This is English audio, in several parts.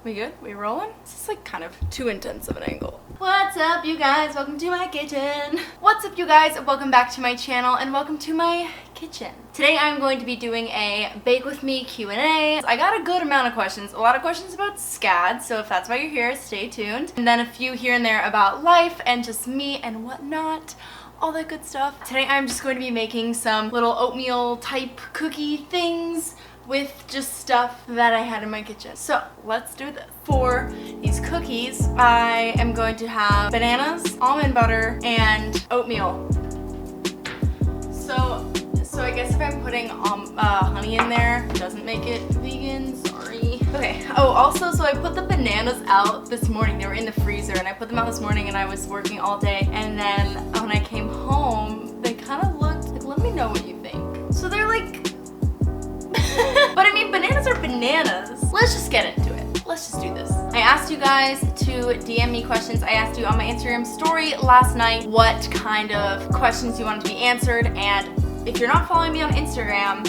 We good? We rolling? This is like kind of too intense of an angle. What's up, you guys? Welcome to my kitchen. What's up, you guys? Welcome back to my channel and welcome to my kitchen. Today I'm going to be doing a Bake With Me Q&A. I got a good amount of questions. A lot of questions about SCAD, so if that's why you're here, stay tuned. And then a few here and there about life and just me and whatnot. All that good stuff. Today I'm just going to be making some little oatmeal type cookie things with just stuff that I had in my kitchen. So let's do this. For these cookies, I am going to have bananas, almond butter, and oatmeal. So I guess if I'm putting honey in there, it doesn't make it vegan, sorry. Okay, oh also, so I put the bananas out this morning. They were in the freezer and I put them out this morning and I was working all day. And then when I came home, they kind of looked like, let me know what you think. So they're like, but I mean, bananas are bananas. Let's just get into it. Let's just do this. I asked you guys to DM me questions. I asked you on my Instagram story last night what kind of questions you wanted to be answered. And if you're not following me on Instagram,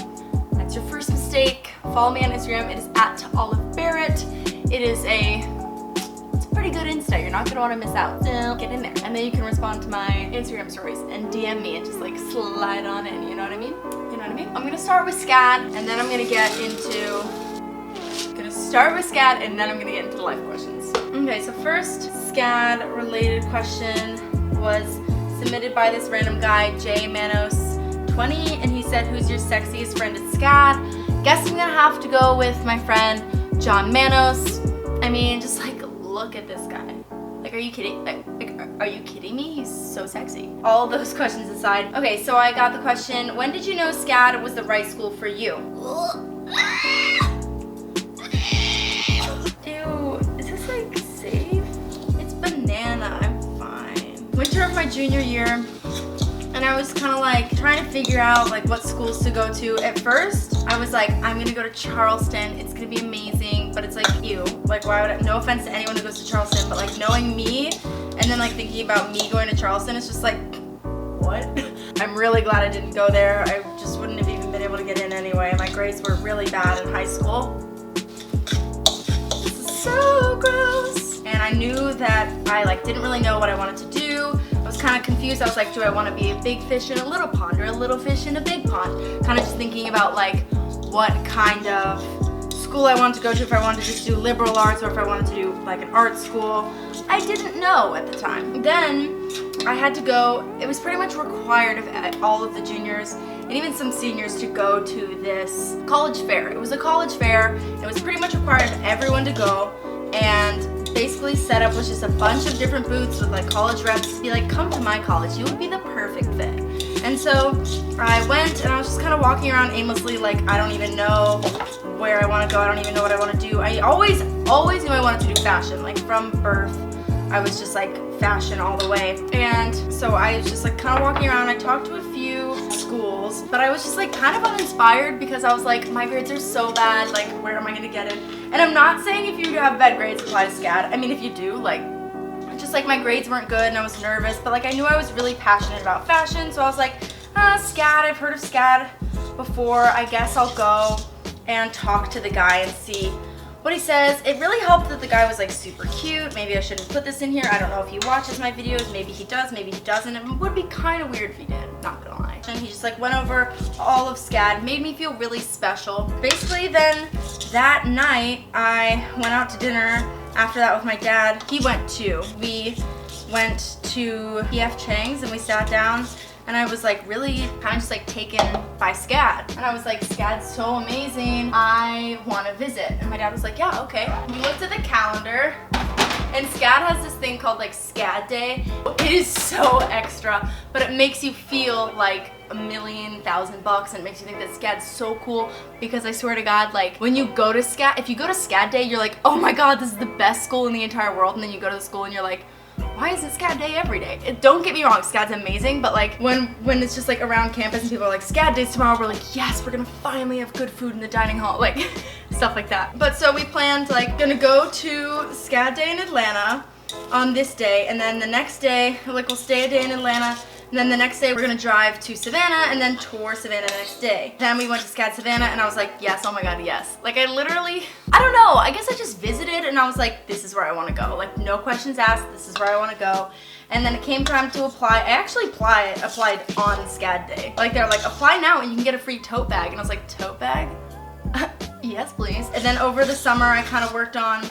that's your first mistake. Follow me on Instagram. It is @OliveBarrett. It's a pretty good Insta. You're not gonna want to miss out. So get in there. And then you can respond to my Instagram stories and DM me and just like slide on in. You know what I mean? You know what I mean? I'm gonna start with SCAD and then I'm gonna get into the life questions. Okay, so first SCAD related question was submitted by this random guy, J Manos 20, and he said, who's your sexiest friend at SCAD? Guess I'm gonna have to go with my friend John Manos. I mean, just like look at this guy. Like, are you kidding? Are you kidding me? He's so sexy. All those questions aside. Okay, so I got the question, when did you know SCAD was the right school for you? Ew, is this like safe? It's banana, I'm fine. Winter of my junior year, and I was kind of like trying to figure out like what schools to go to. At first, I was like, I'm gonna go to Charleston. It's gonna be amazing, but it's like, ew. Like, why would I? No offense to anyone who goes to Charleston, but like knowing me and then like thinking about me going to Charleston, it's just like, what? I'm really glad I didn't go there. I just wouldn't have even been able to get in anyway. My grades were really bad in high school. This is so gross. And I knew that I like didn't really know what I wanted to do. I was kind of confused. I was like, do I want to be a big fish in a little pond or a little fish in a big pond? Kind of just thinking about like what kind of school I wanted to go to, if I wanted to just do liberal arts or if I wanted to do like an art school. I didn't know at the time. Then I had to go, it was pretty much required of all of the juniors and even some seniors to go to this college fair. It was a college fair. It was pretty much required of everyone to go, and basically set up was just a bunch of different booths with like college reps to be like, come to my college, you would be the perfect fit. And so I went and I was just kind of walking around aimlessly, like I don't even know where I want to go, I don't even know what I want to do. I always knew I wanted to do fashion, like from birth. I was just like fashion all the way. And so I was just like kind of walking around. I talked to a few schools, but I was just like kind of uninspired because I was like, my grades are so bad, like where am I gonna get in? And I'm not saying if you have bad grades apply to SCAD. I mean, if you do, like, just like my grades weren't good and I was nervous, but like I knew I was really passionate about fashion. So I was like, SCAD, I've heard of SCAD before. I guess I'll go and talk to the guy and see what he says. It really helped that the guy was like super cute. Maybe I shouldn't put this in here. I don't know if he watches my videos. Maybe he does, maybe he doesn't. It would be kind of weird if he did, not gonna lie. And he just like went over all of SCAD, made me feel really special. Basically then that night I went out to dinner after that with my dad. He went too. We went to PF Chang's and we sat down. And I was like really kind of just like taken by SCAD. And I was like, SCAD's so amazing, I want to visit. And my dad was like, yeah, okay. We looked at the calendar and SCAD has this thing called like SCAD Day. It is so extra, but it makes you feel like $1,000,000 and it makes you think that SCAD's so cool because I swear to God, like when you go to SCAD, if you go to SCAD Day, you're like, oh my God, this is the best school in the entire world. And then you go to the school and you're like, why is it SCAD Day every day? Don't get me wrong, SCAD's amazing, but like when it's just like around campus and people are like, SCAD Day's tomorrow, we're like, yes, we're gonna finally have good food in the dining hall, like stuff like that. But so we planned like gonna go to SCAD Day in Atlanta on this day, and then the next day, like we'll stay a day in Atlanta, and then the next day we're gonna drive to Savannah and then tour Savannah the next day. Then we went to SCAD Savannah and I was like, yes, oh my God, yes. Like I literally, I don't know, I guess I just visited and I was like, this is where I want to go. Like, no questions asked, this is where I want to go. And then it came time to apply. I actually applied on SCAD day. Like, they're like, apply now and you can get a free tote bag. And I was like, tote bag? Yes, please. And then over the summer, I kind of worked on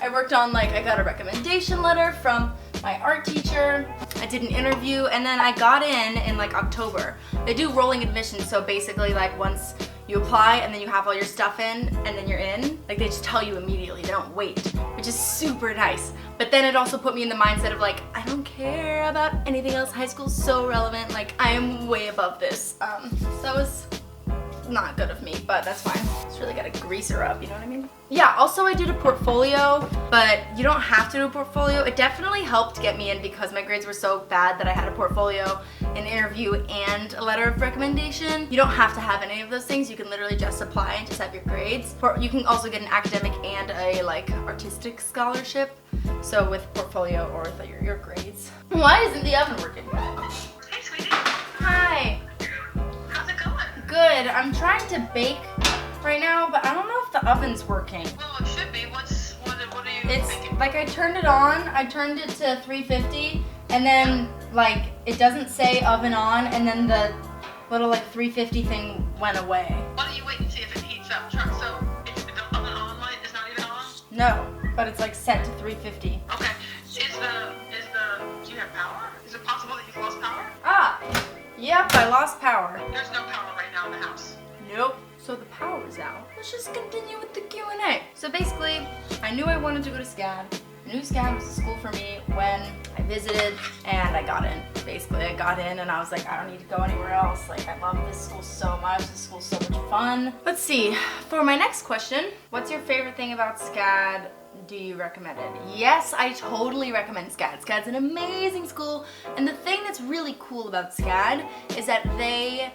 like, I got a recommendation letter from my art teacher. I did an interview, and then I got in like October. They do rolling admissions, so basically like once you apply and then you have all your stuff in and then you're in, like they just tell you immediately, they don't wait, which is super nice. But then it also put me in the mindset of like, I don't care about anything else. High school's so relevant, like I am way above this. So that was not good of me, but that's fine. Just really gotta grease her up, you know what I mean? Yeah, also I did a portfolio, but you don't have to do a portfolio. It definitely helped get me in because my grades were so bad that I had a portfolio, an interview, and a letter of recommendation. You don't have to have any of those things. You can literally just apply and just have your grades. You can also get an academic and a like artistic scholarship. So with portfolio or with your grades. Why isn't the oven working? Hey, sweetie. Hi. How's it going? Good. I'm trying to bake right now, but I don't know if the oven's working. Well, it should be. What are you It's thinking? like I turned it on, I turned it to 350, and then like it doesn't say oven on, and then the little like 350 thing went away. Why don't you wait and see if it heats up? So it's the oven on light is not even on? No, but it's like set to 350. Okay. Do you have power? Is it possible that you've lost power? Ah, yep, I lost power. There's no power right now in the house. Nope. So the power's out. Let's just continue with the Q&A. So basically, I knew I wanted to go to SCAD. I knew SCAD was a school for me when I visited and I got in. Basically, I got in and I was like, I don't need to go anywhere else. Like, I love this school so much. This school's so much fun. Let's see. For my next question, what's your favorite thing about SCAD? Do you recommend it? Yes, I totally recommend SCAD. SCAD's an amazing school. And the thing that's really cool about SCAD is that they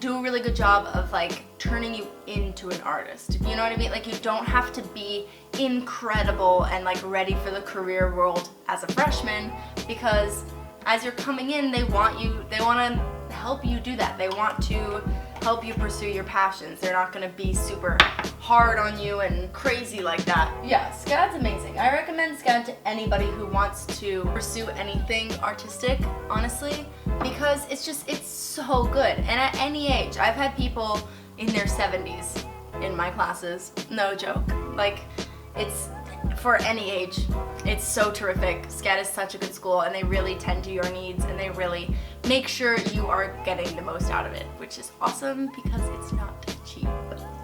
do a really good job of like turning you into an artist. You know what I mean? Like you don't have to be incredible and like ready for the career world as a freshman, because as you're coming in, they want to help you do that. They want to help you pursue your passions. They're not gonna be super hard on you and crazy like that. Yeah, SCAD's amazing. I recommend SCAD to anybody who wants to pursue anything artistic, honestly, because it's so good. And at any age, I've had people in their 70s in my classes, no joke. Like, it's for any age. It's so terrific. SCAD is such a good school, and they really tend to your needs, and they really make sure you are getting the most out of it, which is awesome because it's not cheap.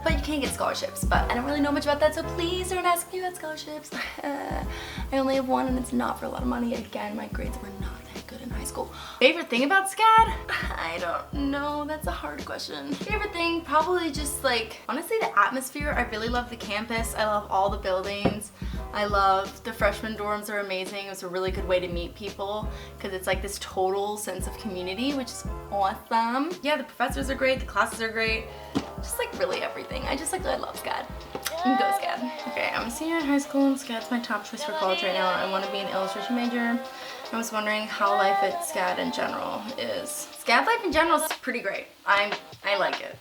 But you can get scholarships, but I don't really know much about that, so please don't ask me about scholarships. I only have one, and it's not for a lot of money. Again, my grades were not that good in high school. Favorite thing about SCAD? I don't know. That's a hard question. Favorite thing? Probably just like, honestly, the atmosphere. I really love the campus. I love all the buildings. I love the freshman dorms are amazing. It was a really good way to meet people because it's like this total sense of community, which is awesome. Yeah, the professors are great. The classes are great. Just like really everything. I love SCAD. You can go SCAD. Okay, I'm a senior in high school and SCAD's my top choice for college right now. I want to be an illustration major. I was wondering how life at SCAD in general is. SCAD life in general is pretty great. I like it.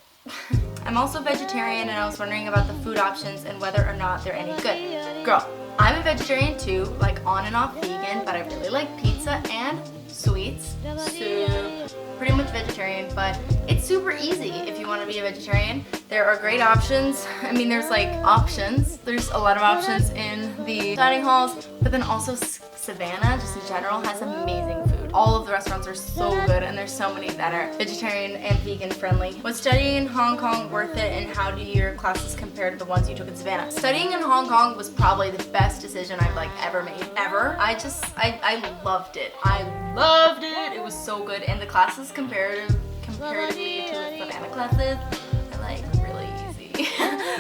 I'm also vegetarian, and I was wondering about the food options and whether or not they're any good. Girl, I'm a vegetarian too, like on and off vegan, but I really like pizza and sweets. So pretty much vegetarian, but it's super easy if you want to be a vegetarian. There are great options. I mean, there's like options. There's a lot of options in the dining halls, but then also Savannah, just in general, has amazing food. All of the restaurants are so good, and there's so many that are vegetarian and vegan friendly. Was studying in Hong Kong worth it, and how do your classes compare to the ones you took in Savannah? Studying in Hong Kong was probably the best decision I've like ever made, ever. I loved it. I loved it. It was so good, and the classes comparatively to the Savannah classes are like really easy.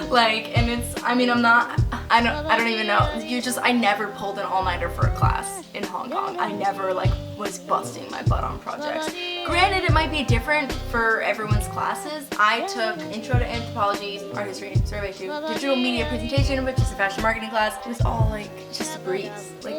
Like, and it's, I mean, I don't even know. I never pulled an all-nighter for a class in Hong Kong. I never like was busting my butt on projects. Granted, it might be different for everyone's classes. I took Intro to Anthropology, Art History, Survey 2, Digital Media Presentation, which is a fashion marketing class. It was all like just a breeze. Like,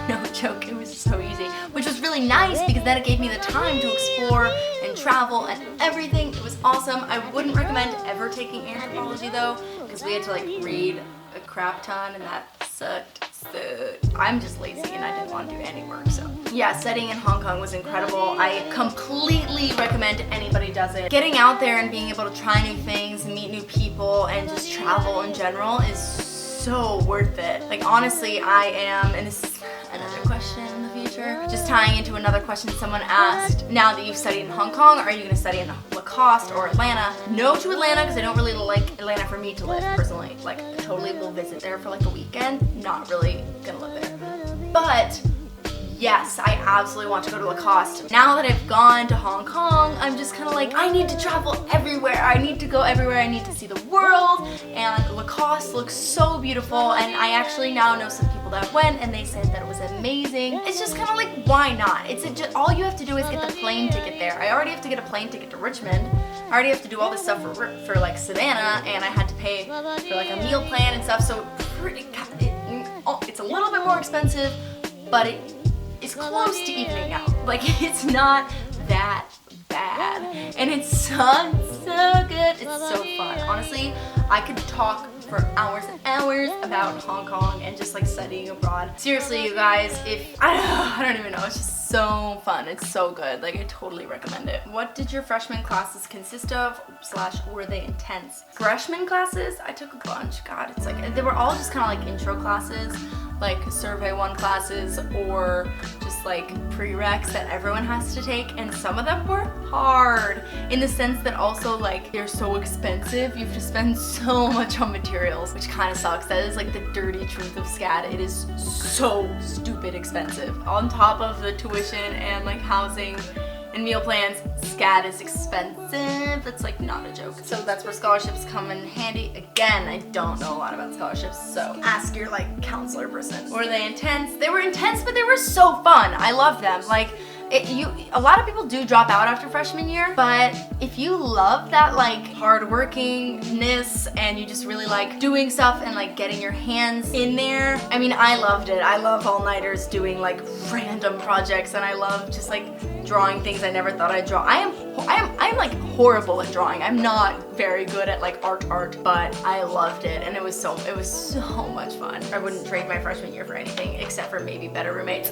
no joke, it was so easy. Which was really nice because then it gave me the time to explore and travel and everything. It was awesome. I wouldn't recommend ever taking anthropology though, because we had to like read a crap ton and that sucked so I'm just lazy and I didn't want to do any work, so. Yeah, studying in Hong Kong was incredible. I completely recommend anybody does it. Getting out there and being able to try new things, meet new people, and just travel in general is so worth it. Like honestly, I am, and this is another question in the future, just tying into another question someone asked, now that you've studied in Hong Kong, are you going to study in Lacoste or Atlanta? No to Atlanta, because I don't really like Atlanta for me to live personally. Like I totally will visit there for like a weekend, not really gonna live there. But yes, I absolutely want to go to Lacoste. Now that I've gone to Hong Kong, I'm just kind of like, I need to travel everywhere. I need to go everywhere. I need to see the world. And Lacoste looks so beautiful. And I actually now know some people that went and they said that it was amazing. It's just kind of like, why not? It's just, all you have to do is get the plane ticket there. I already have to get a plane ticket to Richmond. I already have to do all this stuff for like Savannah, and I had to pay for like a meal plan and stuff. So it's a little bit more expensive, but it's close to evening out. Like it's not that bad, and it sounds so good. It's so fun. Honestly, I could talk for hours and hours about Hong Kong and just like studying abroad. Seriously, you guys, if I don't even know, it's just so fun. It's so good. Like I totally recommend it. What did your freshman classes consist of / were they intense? Freshman classes, I took a bunch. God, it's like they were all just kind of like intro classes, like survey 1 classes, or just like prereqs that everyone has to take, and some of them were hard in the sense that also like they're so expensive. You have to spend so much on materials, which kind of sucks. That is like the dirty truth of SCAD. It is so stupid expensive. On top of the tuition and like housing and meal plans, SCAD is expensive. It's like not a joke. So that's where scholarships come in handy. Again, I don't know a lot about scholarships, so ask your like counselor person. Were they intense? They were intense, but they were so fun. I love them. Like a lot of people do drop out after freshman year, but if you love that like hardworkingness and you just really like doing stuff and like getting your hands in there, I mean, I loved it. I love all-nighters doing like random projects, and I love just like drawing things I never thought I'd draw. I am like horrible at drawing. I'm not very good at like art, but I loved it, and it was so much fun. I wouldn't trade my freshman year for anything except for maybe better roommates.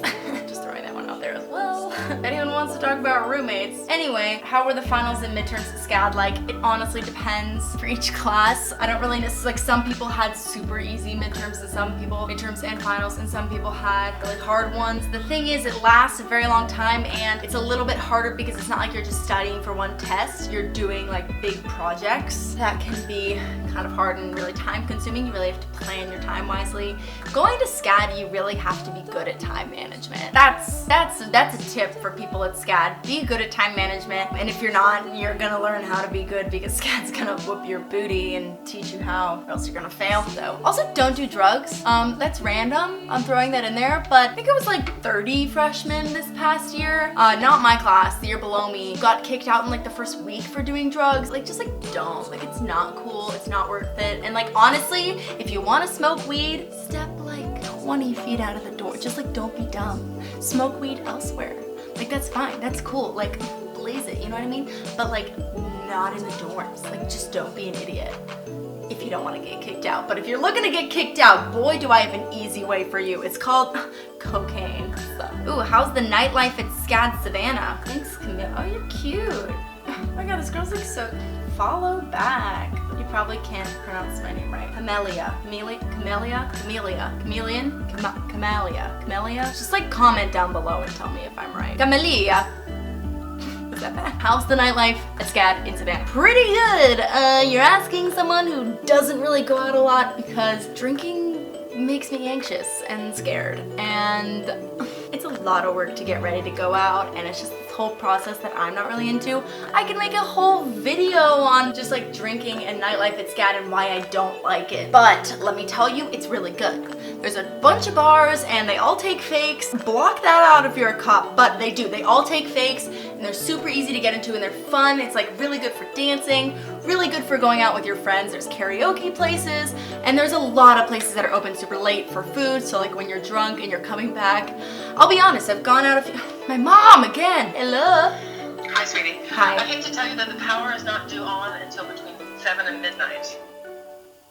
Just throwing that one out there as well. If anyone wants to talk about roommates. Anyway, how were the finals and midterms at SCAD? Like, it honestly depends for each class. I don't really know. Like, some people had super easy midterms, and some people midterms and finals, and some people had really hard ones. The thing is, it lasts a very long time, and it's a little bit harder because it's not like you're just studying for one test. You're doing like big projects that can be kind of hard and really time consuming. You really have to plan your time wisely. Going to SCAD, you really have to be good at time management. That's a tip for people at SCAD. Be good at time management, and if you're not, you're gonna learn how to be good because SCAD's gonna whoop your booty and teach you how, or else you're gonna fail. So also, don't do drugs. That's random. I'm throwing that in there, but I think it was like 30 freshmen this past year. Not my class, the year below me, got kicked out in like the first week for doing drugs. Like, just like don't. Like, it's not cool. It's not worth it. And like, honestly, if you want to smoke weed, step like 20 feet out of the door. Just like, don't be dumb. Smoke weed elsewhere. Like, that's fine. That's cool. Like, blaze it. You know what I mean? But like, not in the dorms. Like, just don't be an idiot if you don't want to get kicked out. But if you're looking to get kicked out, boy, do I have an easy way for you. It's called cocaine. So, ooh, how's the nightlife at SCAD Savannah? Thanks, Camille. Oh, you're cute. Oh my god, this girl's like so... Follow back. You probably can't pronounce my name right. Camellia. Camellia? Chameleon? Camellia? Just like comment down below and tell me if I'm right. Camellia. Was that bad? How's the nightlife at SCAD in Savannah? Pretty good. You're asking someone who doesn't really go out a lot, because drinking makes me anxious and scared, and it's a lot of work to get ready to go out, and it's just this whole process that I'm not really into. I can make a whole video on just like drinking and nightlife at SCAD and why I don't like it, but let me tell you, it's really good. There's a bunch of bars and they all take fakes. Block that out if you're a cop, but they do. They all take fakes, and they're super easy to get into, and they're fun. It's like really good for dancing, really good for going out with your friends. There's karaoke places, and there's a lot of places that are open super late for food, so like when you're drunk and you're coming back. I'll be honest, I've gone out a few... My mom again! Hello! Hi, sweetie. Hi. I hate to tell you that the power is not due on until between 7 and midnight.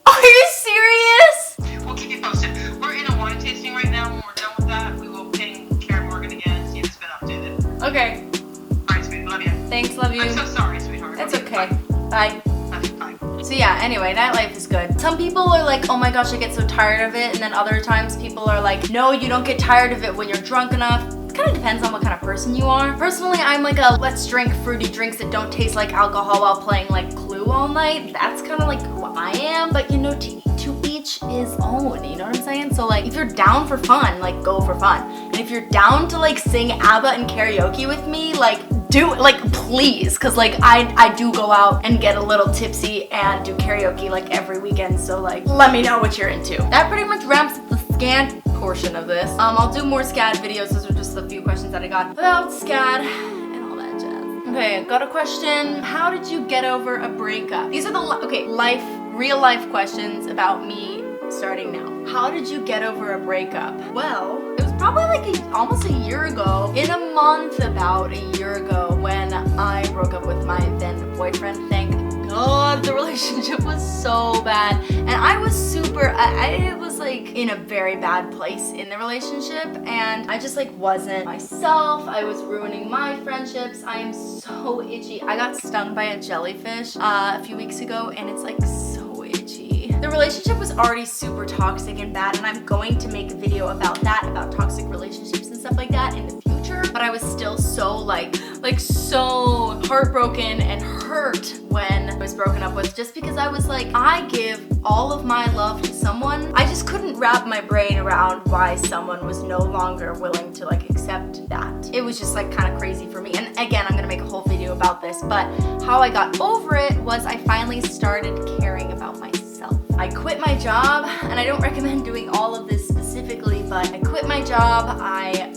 Are you serious? We'll keep you posted. We're in a wine tasting right now. Okay. Alright, sweetie, love you. Thanks, love you. I'm so sorry, sweetheart. It's Love you. okay. Bye. Love you. Bye. So yeah, anyway, nightlife is good. Some people are like, oh my gosh, I get so tired of it. And then other times people are like, no, you don't get tired of it when you're drunk enough. It kind of depends on what kind of person you are. Personally, I'm like a let's drink fruity drinks that don't taste like alcohol while playing like Clue all night. That's kind of like who I am. But you know, to each his own, you know what I'm saying? So like, if you're down for fun, like go for fun. And if you're down to like sing ABBA and karaoke with me, like do it, like please, because like I do go out and get a little tipsy and do karaoke like every weekend, so like let me know what you're into. That pretty much wraps up the SCAD portion of this. I'll do more SCAD videos. Those are just a few questions that I got about SCAD and all that jazz. Okay, I got a question. How did you get over a breakup? These are the real life questions about me starting now. How did you get over a breakup? Well, it was probably like almost a year ago, in a month about a year ago, when I broke up with my then boyfriend. Thank God, the relationship was so bad. And I was I was like in a very bad place in the relationship, and I just like wasn't myself. I was ruining my friendships. I am so itchy. I got stung by a jellyfish a few weeks ago, and it's like so itchy. The relationship was already super toxic and bad, and I'm going to make a video about that, about toxic relationships and stuff like that in the future. But I was still so like so heartbroken and hurt when I was broken up with, just because I was like, I give all of my love to someone. I just couldn't wrap my brain around why someone was no longer willing to like accept that. It was just like kind of crazy for me. And again, I'm gonna make a whole video about this, but how I got over it was I finally started caring about myself. I quit my job, and I don't recommend doing all of this specifically, but I quit my job. I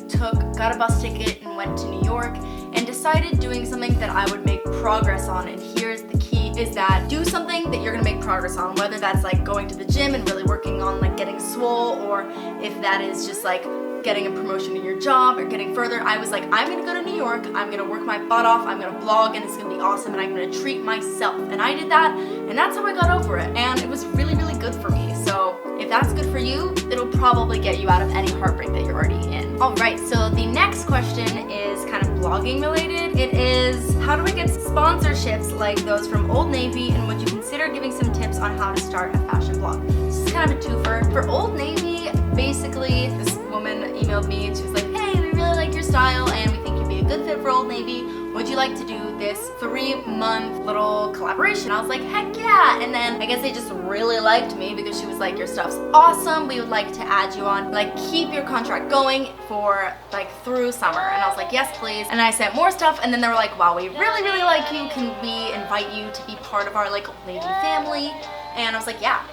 got a bus ticket and went to New York and decided doing something that I would make progress on. And here's the key, is that do something that you're gonna make progress on, whether that's like going to the gym and really working on like getting swole, or if that is just like getting a promotion in your job or getting further. I was like, I'm gonna go to New York, I'm gonna work my butt off, I'm gonna blog, and it's gonna be awesome, and I'm gonna treat myself. And I did that, and that's how I got over it. And it was really, really good for me. So if that's good for you, it'll probably get you out of any heartbreak that you're already in. All right, so the next question is kind of blogging related. It is, how do I get sponsorships like those from Old Navy, and would you consider giving some tips on how to start a fashion blog? This is kind of a twofer. For Old Navy, basically, this woman emailed me and she was like, hey, we really like your style and we think you'd be a good fit for Old Navy. Would you like to do this 3-month little collaboration? I was like, heck yeah. And then I guess they just really liked me because she was like, your stuff's awesome. We would like to add you on, like keep your contract going for like through summer. And I was like, yes, please. And I sent more stuff, and then they were like, wow, we really, really like you. Can we invite you to be part of our like Old Navy family? And I was like, yeah.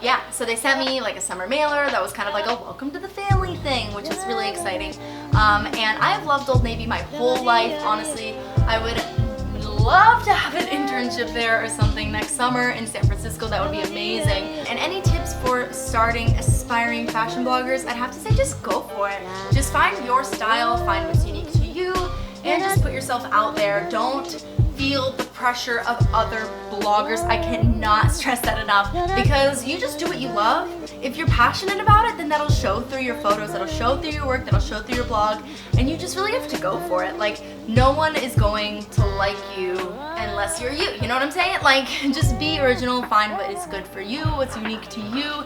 Yeah, so they sent me like a summer mailer that was kind of like a welcome to the family thing, which is really exciting. And I've loved Old Navy my whole life, honestly. I would love to have an internship there or something next summer in San Francisco. That would be amazing. And any tips for starting aspiring fashion bloggers? I'd have to say just go for it. Just find your style, find what's unique to you, and just put yourself out there. Don't feel the pressure of other bloggers. I cannot stress that enough, because you just do what you love. If you're passionate about it, then that'll show through your photos, that'll show through your work, that'll show through your blog, and you just really have to go for it. Like, no one is going to like you unless you're you. You know what I'm saying? Like, just be original, find what is good for you, what's unique to you,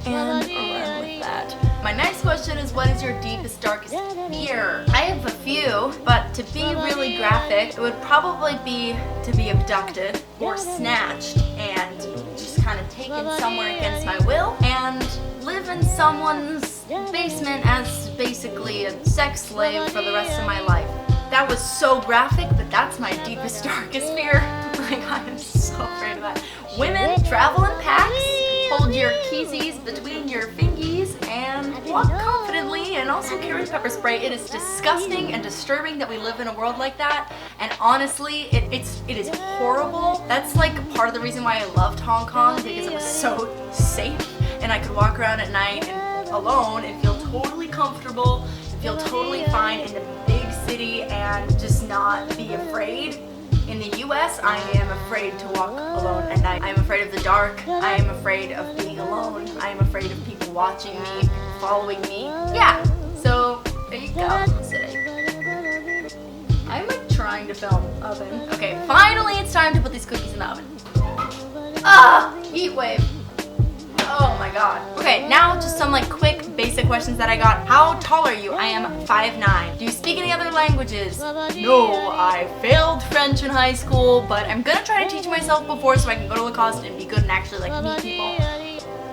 and run with that. My next question is, what is your deepest, darkest fear? I have a few, but to be really graphic, it would probably be to be abducted or snatched and just kind of taken somewhere against my will and live in someone's basement as basically a sex slave for the rest of my life. That was so graphic, but that's my deepest, darkest fear. Like, I am so afraid of that. Women travel in packs. Hold your keysies between your fingies and walk confidently, and also carry pepper spray. It is disgusting and disturbing that we live in a world like that, and honestly, it is horrible. That's like part of the reason why I loved Hong Kong, because it was so safe, and I could walk around at night and alone and feel totally comfortable, and feel totally fine in the big city and just not be afraid. In the US, I am afraid to walk alone at night. I am afraid of the dark. I am afraid of being alone. I am afraid of people watching me, people following me. Yeah, so there you go. film oven. Okay, finally it's time to put these cookies in the oven. Ah, heat wave. Oh my god. Okay, now just some like quick basic questions that I got. How tall are you? I am 5'9". Do you speak any other languages? No, I failed French in high school, but I'm gonna try to teach myself before so I can go to Lacoste and be good and actually like meet people.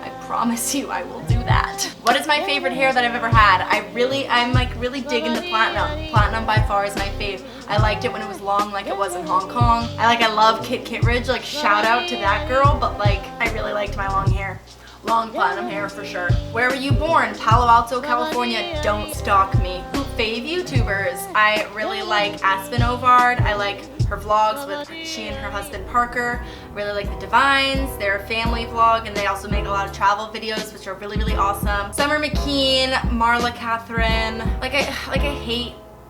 I promise you I will do that. What is my favorite hair that I've ever had? I'm like really digging the platinum. Platinum by far is my fave. I liked it when it was long like it was in Hong Kong. I love Kit Kit Ridge, like shout out to that girl, but like I really liked my long hair. Long platinum hair for sure. Where were you born? Palo Alto, California. Don't stalk me. Fave YouTubers. I really like Aspen Ovard. I like her vlogs with she and her husband Parker. Really like the Divines. They're a family vlog and they also make a lot of travel videos which are really, really awesome. Summer McKean, Marla Catherine.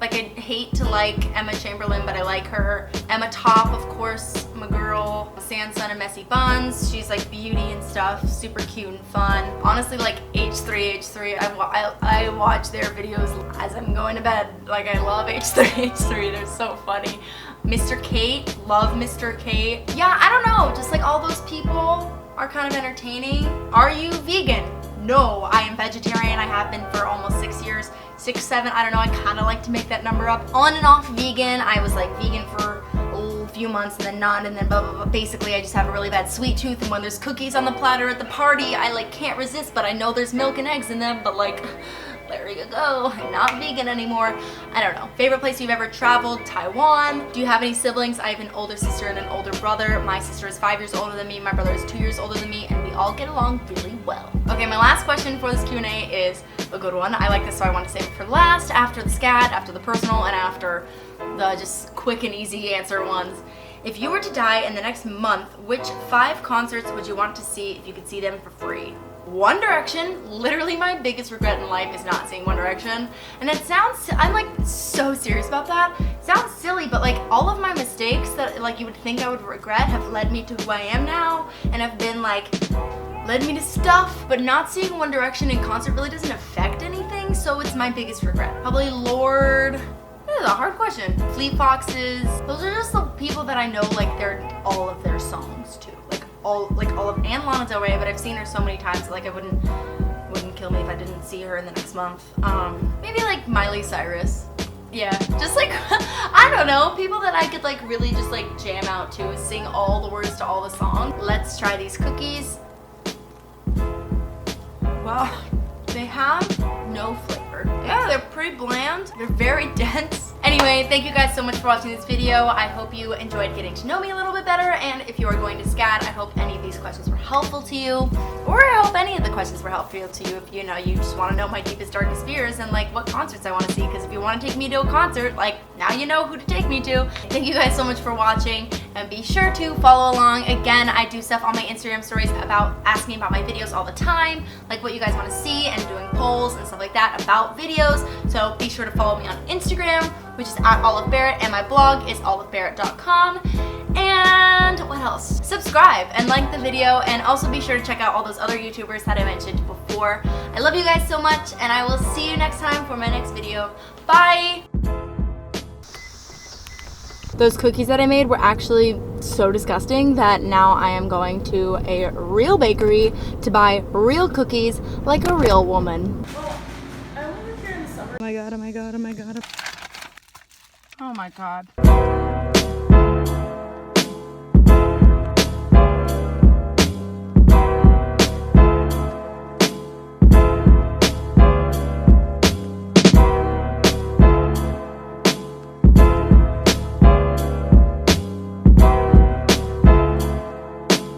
I hate to like Emma Chamberlain, but I like her. Emma Top, of course, my girl. Sansun and Messy Buns. She's like beauty and stuff, super cute and fun. Honestly, like H3, I watch their videos as I'm going to bed. Like I love H3, they're so funny. Mr. Kate, love Mr. Kate. Yeah, I don't know, just like all those people are kind of entertaining. Are you vegan? No, I am vegetarian. I have been for almost 6 years. 6, 7, I don't know, I kind of like to make that number up. On and off vegan. I was like vegan for a few months and then not, and then blah, blah, blah. Basically, I just have a really bad sweet tooth, and when there's cookies on the platter at the party, I like can't resist, but I know there's milk and eggs in them, but like, there you go, I'm not vegan anymore. I don't know. Favorite place you've ever traveled? Taiwan. Do you have any siblings? I have an older sister and an older brother. My sister is 5 years older than me, my brother is 2 years older than me, and we all get along really well. Okay, my last question for this Q&A is a good one. I like this, so I want to save it for last, after the SCAD, after the personal, and after the just quick and easy answer ones. If you were to die in the next month, which 5 concerts would you want to see if you could see them for free? One Direction. Literally my biggest regret in life is not seeing One Direction. And it sounds, I'm like so serious about that. It sounds silly, but like all of my mistakes that like you would think I would regret have led me to who I am now, and have been like, led me to stuff, but not seeing One Direction in concert really doesn't affect anything, so it's my biggest regret. Probably Lorde. This is a hard question. Fleet Foxes. Those are just the people that I know like they're all of their songs too. All of and Lana Del Rey, but I've seen her so many times that like it wouldn't kill me if I didn't see her in the next month. Maybe like Miley Cyrus. Yeah, just like I don't know, people that I could like really just like jam out to, sing all the words to all the songs. Let's try these cookies. Wow, they have no flavor. Yeah, they're pretty bland. They're very dense. Anyway, thank you guys so much for watching this video. I hope you enjoyed getting to know me a little bit better, and if you are going to SCAD, I hope any of these questions were helpful to you, or I hope any of the questions were helpful to you if you know you just want to know my deepest, darkest fears and like what concerts I want to see, because if you want to take me to a concert, like now you know who to take me to. Thank you guys so much for watching, and be sure to follow along. Again, I do stuff on my Instagram stories about asking about my videos all the time, like what you guys want to see, and doing polls and stuff like that about videos, so be sure to follow me on Instagram, which is at Olive Barrett, and my blog is olivebarrett.com. And what else? Subscribe and like the video, and also be sure to check out all those other YouTubers that I mentioned before. I love you guys so much, and I will see you next time for my next video. Bye! Those cookies that I made were actually so disgusting that now I am going to a real bakery to buy real cookies like a real woman. Oh, I live here in the summer. Oh my god, oh my god, oh my god. Oh my god.